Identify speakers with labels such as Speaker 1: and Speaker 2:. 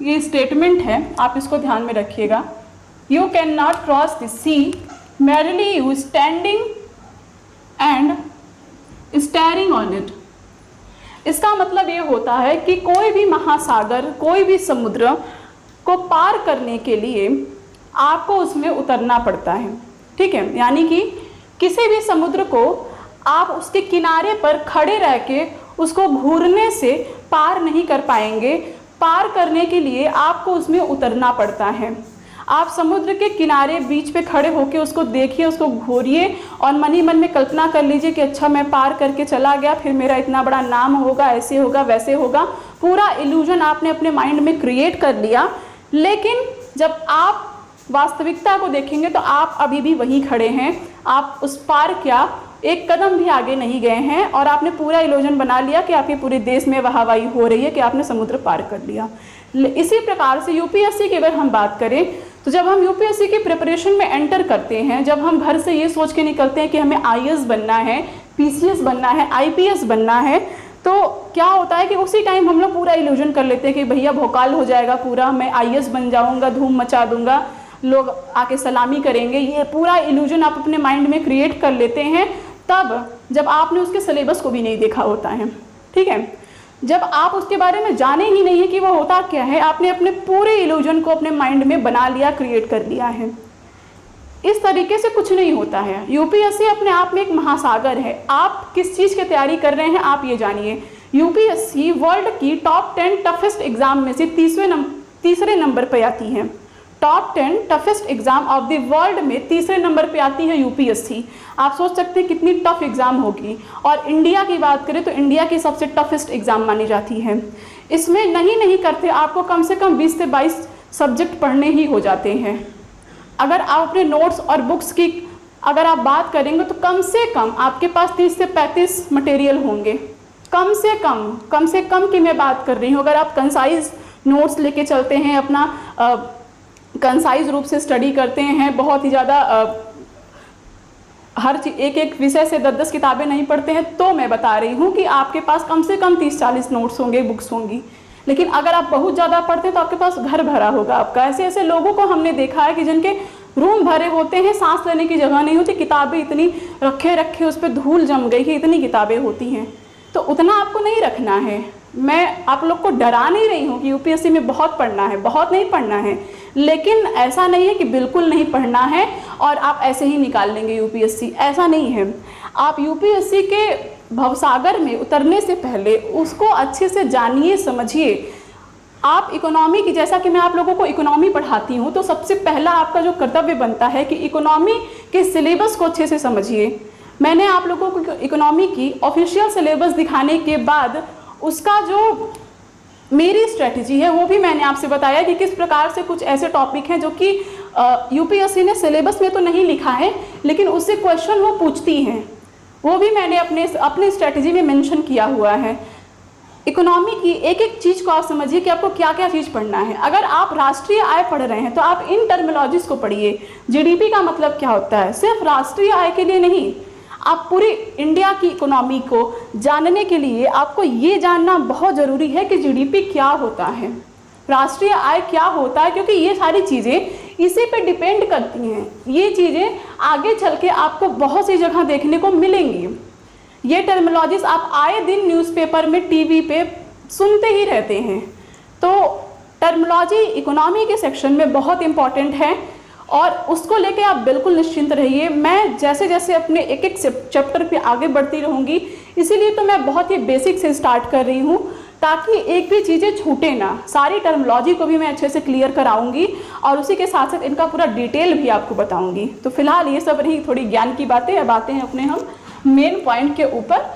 Speaker 1: ये स्टेटमेंट है, आप इसको ध्यान में रखिएगा। You can not cross the sea merely you standing and staring on it। इसका मतलब ये होता है कि कोई भी महासागर, कोई भी समुद्र को पार करने के लिए आपको उसमें उतरना पड़ता है, ठीक है। यानी कि किसी भी समुद्र को आप उसके किनारे पर खड़े रह के उसको घूरने से पार नहीं कर पाएंगे। पार करने के लिए आपको उसमें उतरना पड़ता है। आप समुद्र के किनारे बीच पे खड़े होकर उसको देखिए, उसको घूरिए और मन ही मन में कल्पना कर लीजिए कि अच्छा मैं पार करके चला गया, फिर मेरा इतना बड़ा नाम होगा, ऐसे होगा, वैसे होगा। पूरा इल्यूजन आपने अपने माइंड में क्रिएट कर लिया। लेकिन जब आप वास्तविकता को देखेंगे तो आप अभी भी वहीं खड़े हैं। आप उस पार क्या एक कदम भी आगे नहीं गए हैं और आपने पूरा इल्यूजन बना लिया कि आपके पूरे देश में वाहवाही हो रही है कि आपने समुद्र पार कर लिया। इसी प्रकार से यूपीएससी की अगर हम बात करें तो जब हम यूपीएससी की प्रिपरेशन में एंटर करते हैं, जब हम घर से ये सोच के निकलते हैं कि हमें आईएएस बनना है, पीसीएस बनना है, आईपीएस बनना है, तो क्या होता है कि उसी टाइम हम लोग पूरा इल्यूजन कर लेते हैं कि भैया भोकाल हो जाएगा पूरा, मैं आईएएस बन जाऊंगा, धूम मचा दूंगा, लोग आके सलामी करेंगे। ये पूरा इल्यूजन आप अपने माइंड में क्रिएट कर लेते हैं तब जब आपने उसके सिलेबस को भी नहीं देखा होता है, ठीक है। जब आप उसके बारे में जाने ही नहीं है कि वो होता क्या है, आपने अपने पूरे इल्यूजन को अपने माइंड में बना लिया, क्रिएट कर लिया है। इस तरीके से कुछ नहीं होता है। यूपीएससी अपने आप में एक महासागर है। आप किस चीज़ की तैयारी कर रहे हैं आप ये जानिए। यूपीएससी वर्ल्ड की टॉप 10 टफेस्ट एग्जाम में से तीसरे नंबर पर आती है। Top 10 toughest exam of the world में तीसरे नंबर पे आती है यूपीएससी। आप सोच सकते हैं कितनी टफ एग्ज़ाम होगी। और इंडिया की बात करें तो इंडिया की सबसे टफेस्ट एग्ज़ाम मानी जाती है। इसमें नहीं करते आपको कम से कम 20 से 22 सब्जेक्ट पढ़ने ही हो जाते हैं। अगर आप अपने नोट्स और बुक्स की अगर आप बात करेंगे तो कम से कम आपके पास 30 से 35 मटेरियल होंगे। कम से कम की मैं बात कर रही हूँ। अगर आप कंसाइज नोट्स लेके चलते हैं, अपना कंसाइज रूप से स्टडी करते हैं, बहुत ही ज़्यादा हर चीज एक विषय से 10-10 किताबें नहीं पढ़ते हैं, तो मैं बता रही हूँ कि आपके पास कम से कम 30-40 नोट्स होंगे, बुक्स होंगी। लेकिन अगर आप बहुत ज़्यादा पढ़ते हैं तो आपके पास घर भरा होगा आपका। ऐसे लोगों को हमने देखा है कि जिनके रूम भरे होते हैं, सांस लेने की जगह नहीं होती, किताबें इतनी रखे उस पर धूल जम गई कि इतनी किताबें होती हैं। तो उतना आपको नहीं रखना है। मैं आप लोग को डरा नहीं रही हूँ कि यूपीएससी में बहुत पढ़ना है, बहुत नहीं पढ़ना है, लेकिन ऐसा नहीं है कि बिल्कुल नहीं पढ़ना है और आप ऐसे ही निकाल लेंगे यूपीएससी। ऐसा नहीं है। आप यूपीएससी के भवसागर में उतरने से पहले उसको अच्छे से जानिए, समझिए। आप इकोनॉमी की, जैसा कि मैं आप लोगों को इकोनॉमी पढ़ाती हूँ, तो सबसे पहला आपका जो कर्तव्य बनता है कि इकोनॉमी के सिलेबस को अच्छे से समझिए। मैंने आप लोगों को इकोनॉमी की ऑफिशियल सिलेबस दिखाने के बाद उसका जो मेरी स्ट्रेटजी है वो भी मैंने आपसे बताया कि किस प्रकार से कुछ ऐसे टॉपिक हैं जो कि यूपीएससी ने सिलेबस में तो नहीं लिखा है, लेकिन उससे क्वेश्चन वो पूछती हैं। वो भी मैंने अपने स्ट्रेटजी में मेंशन किया हुआ है। इकोनॉमी की एक चीज़ को आप समझिए कि आपको क्या क्या चीज़ पढ़ना है। अगर आप राष्ट्रीय आय पढ़ रहे हैं तो आप इन टर्मिनोलॉजीज को पढ़िए। जीडीपी का मतलब क्या होता है, सिर्फ राष्ट्रीय आय के लिए नहीं, आप पूरी इंडिया की इकोनॉमी को जानने के लिए आपको ये जानना बहुत ज़रूरी है कि जीडीपी क्या होता है, राष्ट्रीय आय क्या होता है, क्योंकि ये सारी चीज़ें इसी पे डिपेंड करती हैं। ये चीज़ें आगे चल के आपको बहुत सी जगह देखने को मिलेंगी। ये टर्मिनोलॉजीज आप आए दिन न्यूज़पेपर में, टीवी पे सुनते ही रहते हैं। तो टर्मिनोलॉजी इकोनॉमी के सेक्शन में बहुत इम्पॉर्टेंट है और उसको लेके आप बिल्कुल निश्चिंत रहिए। मैं जैसे जैसे अपने एक चैप्टर पे आगे बढ़ती रहूँगी, इसीलिए तो मैं बहुत ही बेसिक से स्टार्ट कर रही हूँ ताकि एक भी चीज़ें छूटे ना। सारी टर्मिनोलॉजी को भी मैं अच्छे से क्लियर कराऊंगी और उसी के साथ साथ इनका पूरा डिटेल भी आपको बताऊंगी। तो फिलहाल ये सब रही थोड़ी ज्ञान की बातें। अब आते हैं अपने हम मेन पॉइंट के ऊपर।